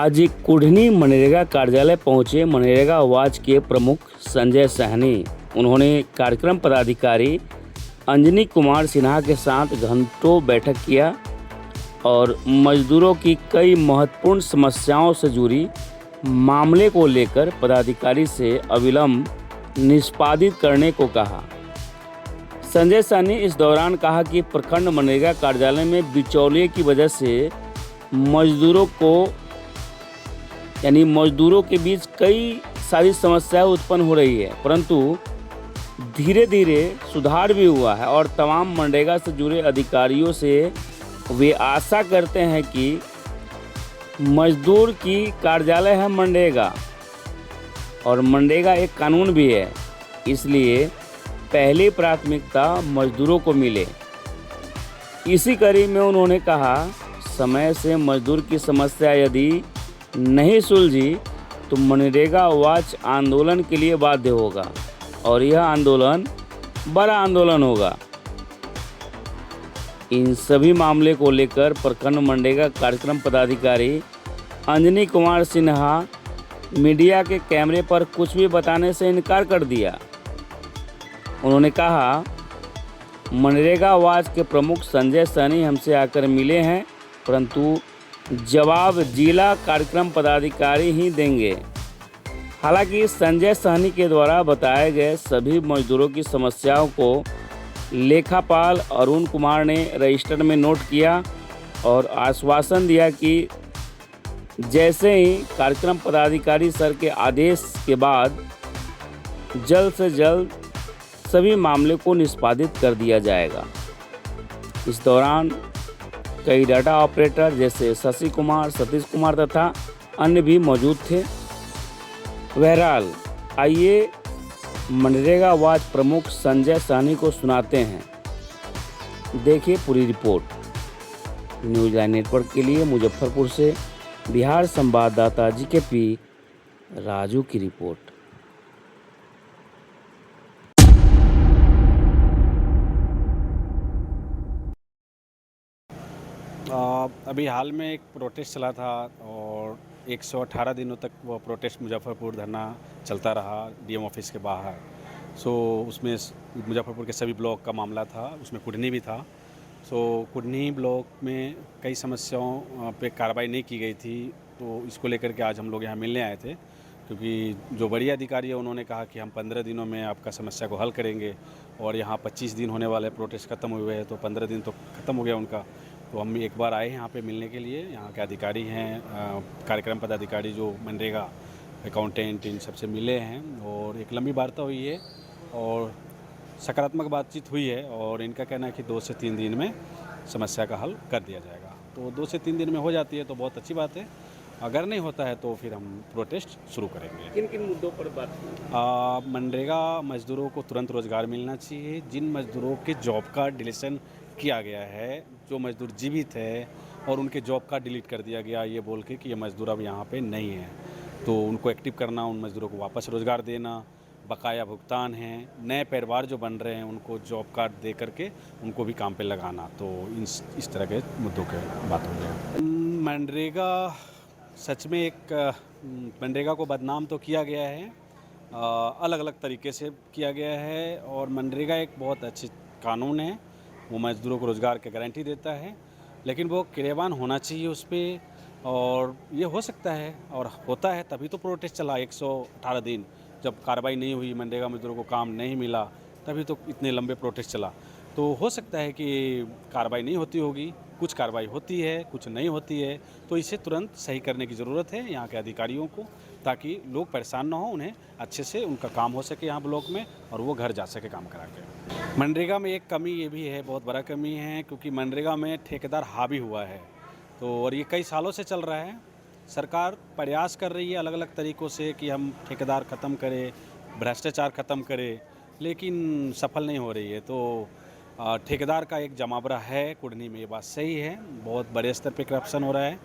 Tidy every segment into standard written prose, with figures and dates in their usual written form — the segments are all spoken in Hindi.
आज कुढ़नी मनरेगा कार्यालय पहुंचे मनरेगा वाच के प्रमुख संजय सहनी। उन्होंने कार्यक्रम पदाधिकारी अंजनी कुमार सिन्हा के साथ घंटों बैठक किया और मजदूरों की कई महत्वपूर्ण समस्याओं से जुड़ी मामले को लेकर पदाधिकारी से अविलंब निष्पादित करने को कहा। संजय सहनी इस दौरान कहा कि प्रखंड मनरेगा कार्यालय में बिचौलिए की वजह से मजदूरों के बीच कई सारी समस्याएं उत्पन्न हो रही है, परंतु धीरे धीरे सुधार भी हुआ है और तमाम मनरेगा से जुड़े अधिकारियों से वे आशा करते हैं कि मजदूर की कार्यालय है मनरेगा और मनरेगा एक कानून भी है, इसलिए पहली प्राथमिकता मजदूरों को मिले। इसी कड़ी में उन्होंने कहा, समय से मजदूर की समस्या यदि नहीं सुलझी तो मनरेगा वाच आंदोलन के लिए बाध्य होगा और यह आंदोलन बड़ा आंदोलन होगा। इन सभी मामले को लेकर प्रखंड मनरेगा कार्यक्रम पदाधिकारी अंजनी कुमार सिन्हा मीडिया के कैमरे पर कुछ भी बताने से इनकार कर दिया। उन्होंने कहा, मनरेगा वाच के प्रमुख संजय सहनी हमसे आकर मिले हैं, परंतु जवाब जिला कार्यक्रम पदाधिकारी ही देंगे। हालांकि संजय सहनी के द्वारा बताए गए सभी मजदूरों की समस्याओं को लेखापाल अरुण कुमार ने रजिस्टर में नोट किया और आश्वासन दिया कि जैसे ही कार्यक्रम पदाधिकारी सर के आदेश के बाद जल्द से जल्द सभी मामले को निष्पादित कर दिया जाएगा। इस दौरान कई डाटा ऑपरेटर जैसे शशि कुमार, सतीश कुमार तथा अन्य भी मौजूद थे। बहरहाल, आइए मनरेगा वाच प्रमुख संजय सहनी को सुनाते हैं। देखिए पूरी रिपोर्ट। न्यूज़ लाइन नेटवर्क के लिए मुजफ्फरपुर से बिहार संवाददाता जीकेपी राजू की रिपोर्ट। अभी हाल में एक प्रोटेस्ट चला था और 118 दिनों तक वो प्रोटेस्ट मुजफ्फरपुर धरना चलता रहा डीएम ऑफिस के बाहर। उसमें मुजफ्फरपुर के सभी ब्लॉक का मामला था, उसमें कुढ़नी भी था। कुढ़नी ब्लॉक में कई समस्याओं पे कार्रवाई नहीं की गई थी, तो इसको लेकर के आज हम लोग यहाँ मिलने आए थे, क्योंकि जो बड़ी अधिकारी है उन्होंने कहा कि हम 15 दिनों में आपका समस्या को हल करेंगे और यहाँ 25 दिन होने वाले प्रोटेस्ट ख़त्म हुए हैं, तो 15 दिन तो ख़त्म हो गया उनका। तो हम एक बार आए यहाँ पे मिलने के लिए। यहाँ के अधिकारी हैं, कार्यक्रम पदाधिकारी जो मनरेगा अकाउंटेंट, इन सबसे मिले हैं और एक लंबी वार्ता हुई है और सकारात्मक बातचीत हुई है और इनका कहना है कि 2 से 3 दिन में समस्या का हल कर दिया जाएगा। तो 2 से 3 दिन में हो जाती है तो बहुत अच्छी बात है, अगर नहीं होता है तो फिर हम प्रोटेस्ट शुरू करेंगे। किन किन मुद्दों पर बात की? मनरेगा मजदूरों को तुरंत रोज़गार मिलना चाहिए। जिन मजदूरों के जॉब कार्ड डिलीशन किया गया है, जो मजदूर जीवित है और उनके जॉब कार्ड डिलीट कर दिया गया ये बोल के कि ये मजदूर अब यहाँ पे नहीं है, तो उनको एक्टिव करना, उन मजदूरों को वापस रोज़गार देना, बकाया भुगतान है, नए परिवार जो बन रहे हैं उनको जॉब कार्ड दे करके उनको भी काम पे लगाना। तो इस तरह के मुद्दों के बात हो गया। मनरेगा सच में मनरेगा को बदनाम तो किया गया है, अलग अलग तरीके से किया गया है और मनरेगा एक बहुत अच्छी कानून है, वो मजदूरों को रोज़गार की गारंटी देता है, लेकिन वो क्रियान्वयन होना चाहिए उस पर। और ये हो सकता है और होता है तभी तो प्रोटेस्ट चला 118 दिन, जब कार्रवाई नहीं हुई, मनरेगा मजदूरों को काम नहीं मिला, तभी तो इतने लंबे प्रोटेस्ट चला। तो हो सकता है कि कार्रवाई नहीं होती होगी, कुछ कार्रवाई होती है, कुछ नहीं होती है, तो इसे तुरंत सही करने की ज़रूरत है यहाँ के अधिकारियों को, ताकि लोग परेशान ना हो, उन्हें अच्छे से उनका काम हो सके यहाँ ब्लॉक में और वो घर जा सके काम करा के। मनरेगा में एक कमी ये भी है, बहुत बड़ा कमी है, क्योंकि मनरेगा में ठेकेदार हावी हुआ है, तो और ये कई सालों से चल रहा है। सरकार प्रयास कर रही है अलग अलग तरीक़ों से कि हम ठेकेदार ख़त्म करें, भ्रष्टाचार ख़त्म करें, लेकिन सफल नहीं हो रही है। तो ठेकेदार का एक जमावड़ा है कुढ़नी में, ये बात सही है, बहुत बड़े स्तर पे करप्शन हो रहा है,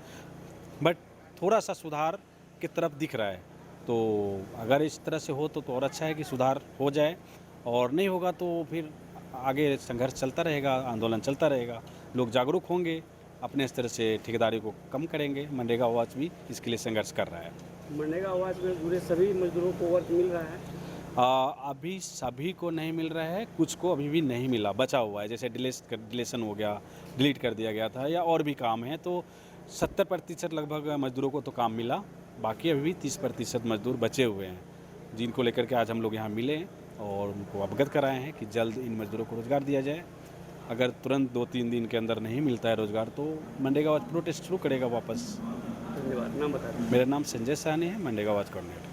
बट थोड़ा सा सुधार की तरफ दिख रहा है। तो अगर इस तरह से हो तो और अच्छा है कि सुधार हो जाए, और नहीं होगा तो फिर आगे संघर्ष चलता रहेगा, आंदोलन चलता रहेगा, लोग जागरूक होंगे अपने स्तर से ठेकेदारी को कम करेंगे। मनरेगा आवास भी इसके लिए संघर्ष कर रहा है। मनरेगा आवास में पूरे सभी मजदूरों को वर्क मिल रहा है? अभी सभी को नहीं मिल रहा है, कुछ को अभी भी नहीं मिला, बचा हुआ है। जैसे डिलेशन हो गया, डिलीट कर दिया गया था, या और भी काम है, तो 70% लगभग मजदूरों को तो काम मिला, बाकी अभी भी 30% मजदूर बचे हुए हैं, जिनको लेकर के आज हम लोग यहाँ मिले और उनको अवगत कराए हैं कि जल्द इन मजदूरों को रोज़गार दिया जाए। अगर तुरंत 2-3 दिन के अंदर नहीं मिलता है रोज़गार, तो मनरेगा आवास प्रोटेस्ट शुरू करेगा वापस। धन्यवाद। नाम बता दें। मेरा नाम संजय साहनी है, मनरेगा आवास कोऑर्डिनेटर।